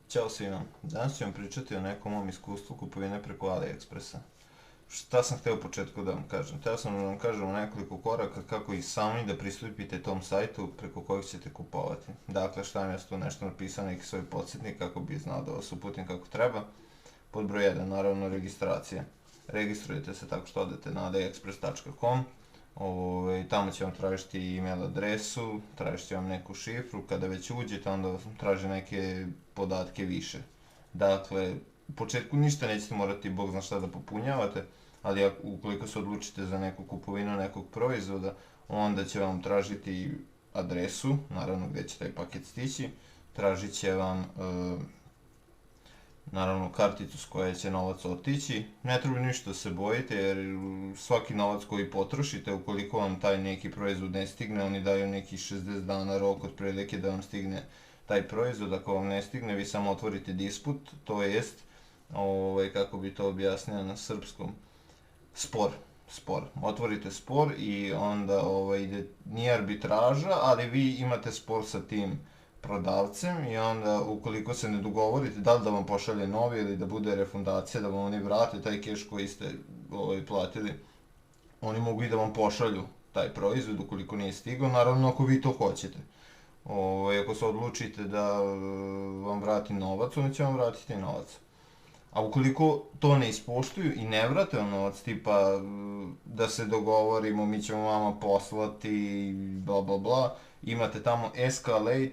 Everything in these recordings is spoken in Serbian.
Ćao svima, danas ću vam pričati o nekom mom iskustvu kupovine preko AliExpressa. Šta sam hteo u početku da vam kažem? Hteo sam da vam kažem o nekoliko koraka kako i sami da pristupite tom sajtu preko kojeg ćete kupovati. Dakle, šta mi je tu nešto napisao, neki svoj podsjetnik kako bi znao da vas uputim kako treba. Pod broj 1, naravno, registracija. Registrujete se tako što odete na aliexpress.com. Tamo će vam tražiti email adresu, tražit će vam neku šifru, kada već uđete onda vam traže neke podatke više. Dakle, u početku ništa nećete morati bog zna šta da popunjavate, ali ukoliko se odlučite za neku kupovinu nekog proizvoda, onda će vam tražiti adresu, naravno gdje će taj paket stići, tražit će vam naravno karticu s koje će novac otići. Ne treba ništa da se bojite jer svaki novac koji potrošite, ukoliko vam taj neki proizvod ne stigne, oni daju neki 60 dana rok otprilike da vam stigne taj proizvod. Ako vam ne stigne, vi samo otvorite disput, to jest, kako bi to objasnio na srpskom, spor. Otvorite spor i onda ide, nije arbitraža, ali vi imate spor sa tim prodavcem i onda ukoliko se ne dogovorite da li da vam pošalje novi ili da bude refundacija, da vam oni vrate taj keš koji ste platili, oni mogu i da vam pošalju taj proizvod ukoliko nije stigao, naravno ako vi to hoćete. Ako se odlučite da vam vrati novac, oni će vam vratiti novac. A ukoliko to ne ispoštuju i ne vrate vam novac, tipa da se dogovorimo, mi ćemo vama poslati, bla bla bla, imate tamo escalate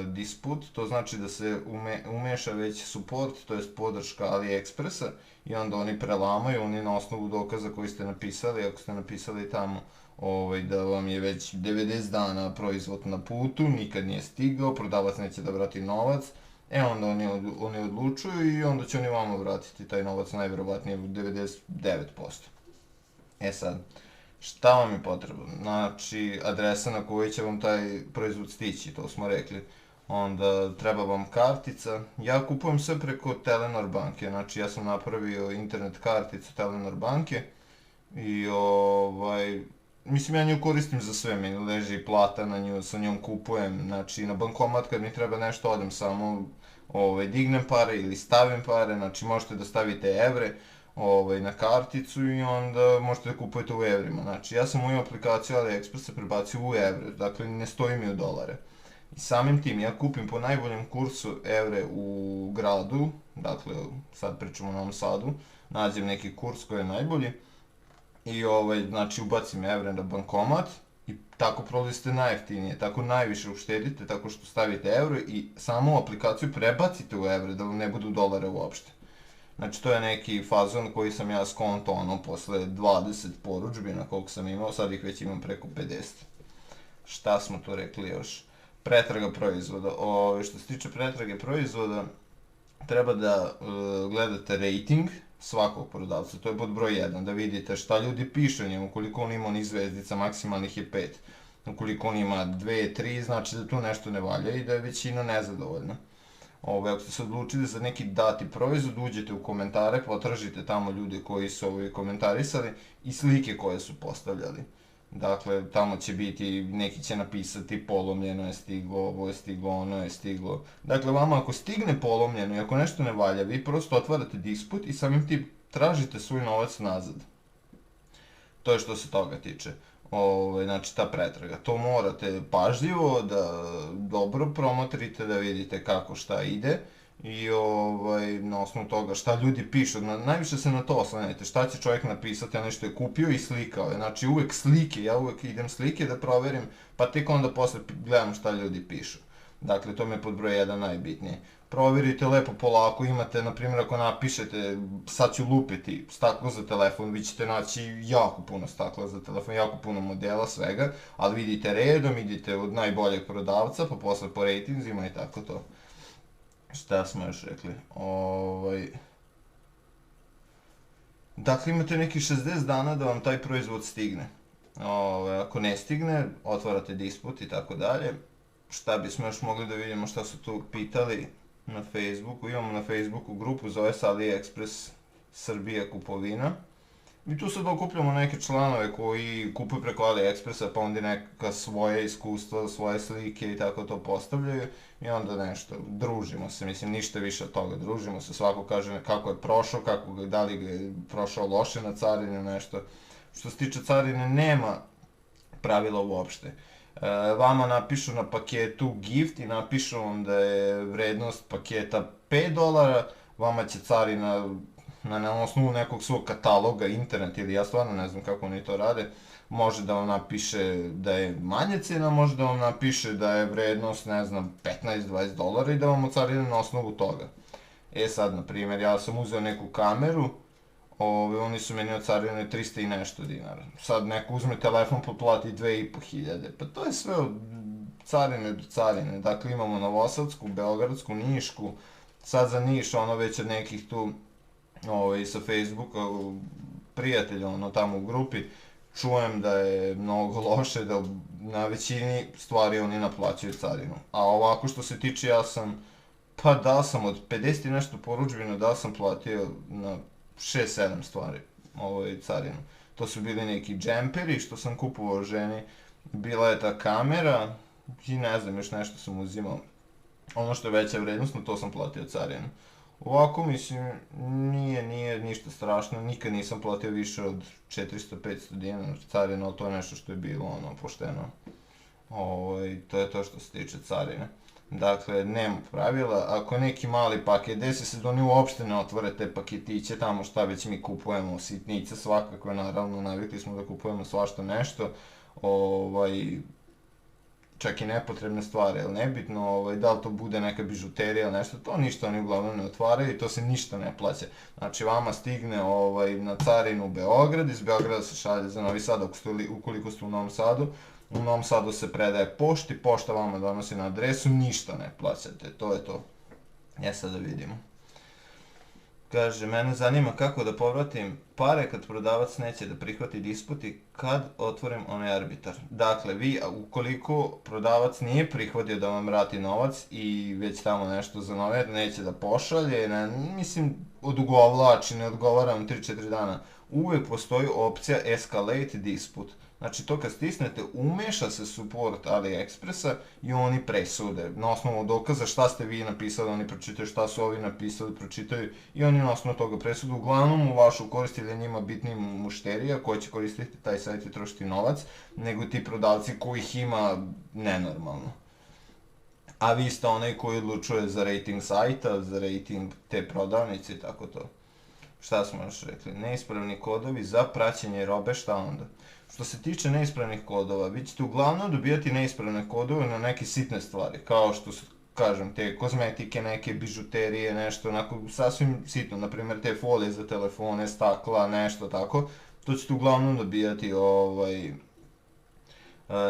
dispute, to znači da se umeša već support, to jest podrška AliExpressa i onda oni prelamaju, oni na osnovu dokaza koji ste napisali, ako ste napisali tamo da vam je već 90 dana proizvod na putu, nikad nije stigao, prodavac neće da vrati novac, onda oni odlučuju i onda će oni vama vratiti taj novac najverovatnije u 99%. Sad, šta vam je potrebno? Znači, adresa na kojoj će vam taj proizvod stići, to smo rekli. Onda treba vam kartica. Ja kupujem sve preko Telenor banke, znači ja sam napravio internet karticu Telenor banke i mislim ja nju koristim za sve, mi leži plata na nju, sa njom kupujem, znači na bankomat kad mi treba nešto odem samo dignem pare ili stavim pare, znači možete da stavite evre na karticu i onda možete da kupujete u evrima. Znači ja sam moju aplikaciju AliExpressa prebacio u evre, dakle ne stoji mi u dolare. I samim tim ja kupim po najboljem kursu evre u gradu, dakle sad pričamo o Novom Sadu, nađem neki kurs koji je najbolji i znači ubacim evre na bankomat i tako prolazite najjeftinije, tako najviše uštedite, tako što stavite euro i samu aplikaciju prebacite u evre, da vam ne budu dolare uopšte. Znači to je neki fazon koji sam ja skonto posle 20 poručbina koliko sam imao, sad ih već imam preko 50. Šta smo tu rekli još? Pretraga proizvoda. Što se tiče pretrage proizvoda, treba da gledate rating svakog prodavca, to je pod broj 1, da vidite šta ljudi pišu o njemu, ukoliko on ima niz zvezdica, maksimalnih je 5. Ukoliko on ima 2, 3, znači da tu nešto ne valja i da je većina nezadovoljna. Ako ste se odlučili za neki dati proizvod, uđete u komentare, potražite tamo ljude koji su komentarisali i slike koje su postavljali. Dakle, tamo će biti, neki će napisati polomljeno je stiglo, ovo je stiglo, ono je stiglo. Dakle, vama ako stigne polomljeno i ako nešto ne valja, vi prosto otvarate disput i samim tim tražite svoj novac nazad. To je što se toga tiče. Znači ta pretraga. To morate pažljivo da dobro promotrite, da vidite kako šta ide i na osnovu toga šta ljudi pišu. Najviše se na to oslanjajte, šta će čovjek napisati, a nešto je kupio i slikao je. Znači uvek slike, ja uvek idem slike da proverim, pa tek onda posle gledam šta ljudi pišu. Dakle, to mi je pod broj 1 najbitnije. Proverite lepo polako, imate, na primjer, ako napišete, sad ću lupiti staklo za telefon, vi ćete naći jako puno stakla za telefon, jako puno modela, svega, ali vidite redom, idite od najboljeg prodavca, pa posle po rejtinzima i tako to. Šta smo još rekli? Dakle, imate neki 60 dana da vam taj proizvod stigne. Ako ne stigne, otvarate disput i tako dalje. Šta bismo još mogli da vidimo šta su tu pitali na Facebooku. Imamo na Facebooku grupu, zove se AliExpress Srbija kupovina. I tu sad okupljamo neke članove koji kupuju preko AliExpressa, pa onda neka svoje iskustva, svoje slike i tako to postavljaju. I onda nešto, družimo se, mislim, ništa više od toga, družimo se, svako kaže kako je prošao, da li ga je prošao loše na carini, nešto. Što se tiče carine, nema pravila uopšte. Vama napišu na paketu gift i napišu vam da je vrednost paketa $5, vama će carina na osnovu nekog svog kataloga, internet ili ja stvarno ne znam kako oni to rade, može da vam napiše da je manje cena, može da vam napiše da je vrednost, ne znam, $15-20 i da vam ocarine na osnovu toga. E sad, na primjer, ja sam uzeo neku kameru, oni su meni ocarinili 300 i nešto dinara. Sad neko uzme telefon pa plati 2500. Pa to je sve od carine do carine. Dakle, imamo Novosadsku, Beogradsku, Nišku. Sad za Niš, već od nekih tu sa Facebooka prijatelja, tamo u grupi, čujem da je mnogo loše, da na većini stvari oni naplaćaju carinu. A ovako što se tiče, da sam od 50 i nešto porudžbina, da sam platio na 6-7 stvari carinu. To su bili neki džemperi što sam kupovao ženi, bila je ta kamera i ne znam, još nešto sam uzimao. Ono što je veća vrednost, na to sam platio carinu. Ovako, mislim, nije ništa strašno, nikad nisam platio više od 400-500 dinara carina, ali to je nešto što je bilo pošteno. To je to što se tiče carine. Dakle, nema pravila, ako neki mali paket, desi se da oni uopšte ne otvore te paketiće, tamo šta već mi kupujemo, sitnice svakako, naravno, navikli smo da kupujemo svašta nešto, čak i nepotrebne stvari, ali nebitno, da li to bude neka bižuterija ili nešto, to ništa oni uglavnom ne otvaraju i to se ništa ne plaća. Znači, vama stigne na carinu u Beograd, iz Beograda se šalje za Novi Sad, ukoliko ste u Novom Sadu se predaje pošti, pošta vama donosi na adresu, ništa ne plaćate, to je to. Sad da vidimo. Kaže, mene zanima kako da povratim pare kad prodavac neće da prihvati disput i kad otvorim onaj arbitar. Dakle, vi, ukoliko prodavac nije prihvatio da vam vrati novac i već tamo nešto za nove, neće da pošalje, mislim, odugovlači, ne odgovara vam 3-4 dana, uvek postoji opcija escalate dispute. Znači, to kad stisnete, umeša se support AliExpressa i oni presude. Na osnovu dokaza šta ste vi napisali, oni pročitaju, šta su ovi napisali, pročitaju i oni na osnovu toga presudu. Uglavnom u vašu korist ili njima bitniji mušterija koja će koristiti taj sajt i trošiti novac, nego ti prodavci kojih ima nenormalno. A vi ste onaj koji odlučuje za rating sajta, za rating te prodavnice i tako to. Šta smo još rekli? Neispravni kodovi za praćenje robe, šta onda? Što se tiče neispravnih kodova, vi ćete uglavnom dobijati neispravne kodove na neke sitne stvari, kao što su, kažem, te kozmetike, neke bižuterije, nešto onako sasvim sitno, na primjer te folije za telefone, stakla, nešto tako, to ćete uglavnom dobijati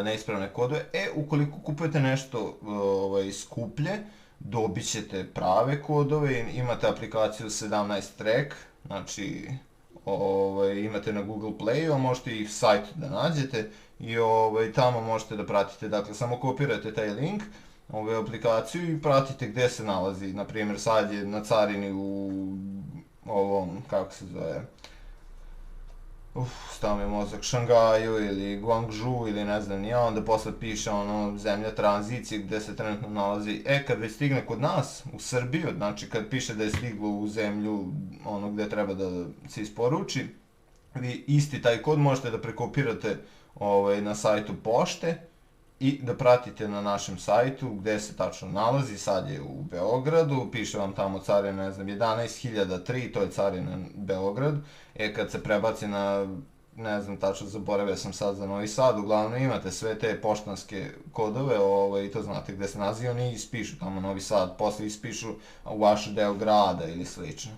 neispravne kodove. Ukoliko kupujete nešto skuplje, dobit ćete prave kodove, imate aplikaciju 17 Track, znači imate na Google Playu, možete i sajt da nađete i tamo možete da pratite, dakle samo kopirate taj link, aplikaciju i pratite gde se nalazi, na primjer sad je na carini u kako se zove, stao mi je mozak, Šangaju ili Guangzhou ili ne znam ja, onda posle piše zemlja tranzicije gde se trenutno nalazi. Kad već stigne kod nas, u Srbiju, znači kad piše da je stiglo u zemlju gde treba da se isporuči, vi isti taj kod možete da prekopirate na sajtu pošte i da pratite na našem sajtu gde se tačno nalazi, sad je u Beogradu, piše vam tamo carina, ne znam, 11.003, to je carina Beograd, kad se prebaci na, ne znam tačno, zaboravio sam sad za Novi Sad, uglavnom imate sve te poštanske kodove i to znate gde se nalazi, oni ispišu tamo Novi Sad, posle ispišu u vaš deo grada ili slično,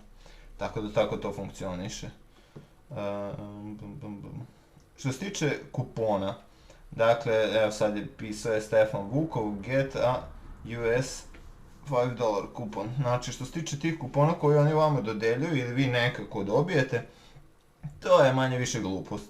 tako da tako to funkcioniše. Što se tiče kupona, dakle, evo sad je pisao Stefan Vukov, get a US $5 kupon. Znači, što se tiče tih kupona koje oni vama dodeljuju ili vi nekako dobijete, to je manje više glupost.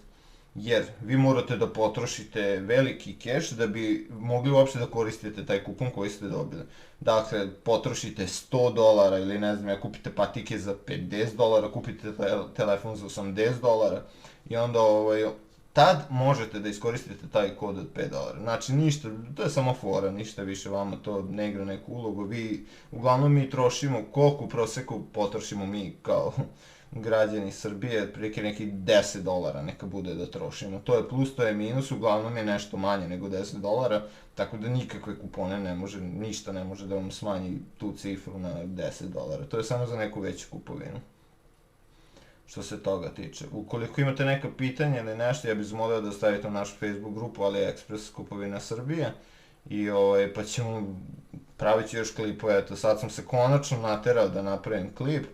jer vi morate da potrošite veliki keš da bi mogli uopšte da koristite taj kupon koji ste dobili. Dakle, potrošite $100 ili ne znam, kupite patike za $50, kupite telefon za $80 i onda tad možete da iskoristite taj kod od $5. Znači ništa, to je samo fora, ništa više vama to ne igra neku ulogu. Uglavnom mi trošimo, koliko u proseku potrošimo mi kao građani Srbije, otprilike nekih $10 neka bude da trošimo. To je plus, to je minus, uglavnom je nešto manje nego $10, tako da nikakve kupone ne može, ništa ne može da vam smanji tu cifru na $10. To je samo za neku veću kupovinu. Što se toga tiče. Ukoliko imate neka pitanja ili nešto, ja bih zamolio da stavite u našu Facebook grupu AliExpress kupovina Srbije i pa ćemo praviti još klipove. Eto, sad sam se konačno naterao da napravim klip,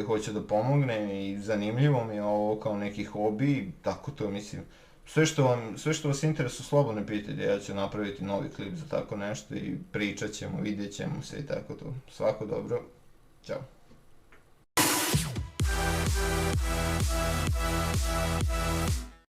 hoću da pomognem i zanimljivo mi je ovo kao neki hobi, tako to mislim. Sve što vas interesuje, slobodno pitajte, ja ću napraviti novi klip za tako nešto i pričat ćemo, vidjet ćemo se i tako to. Svako dobro, ćao.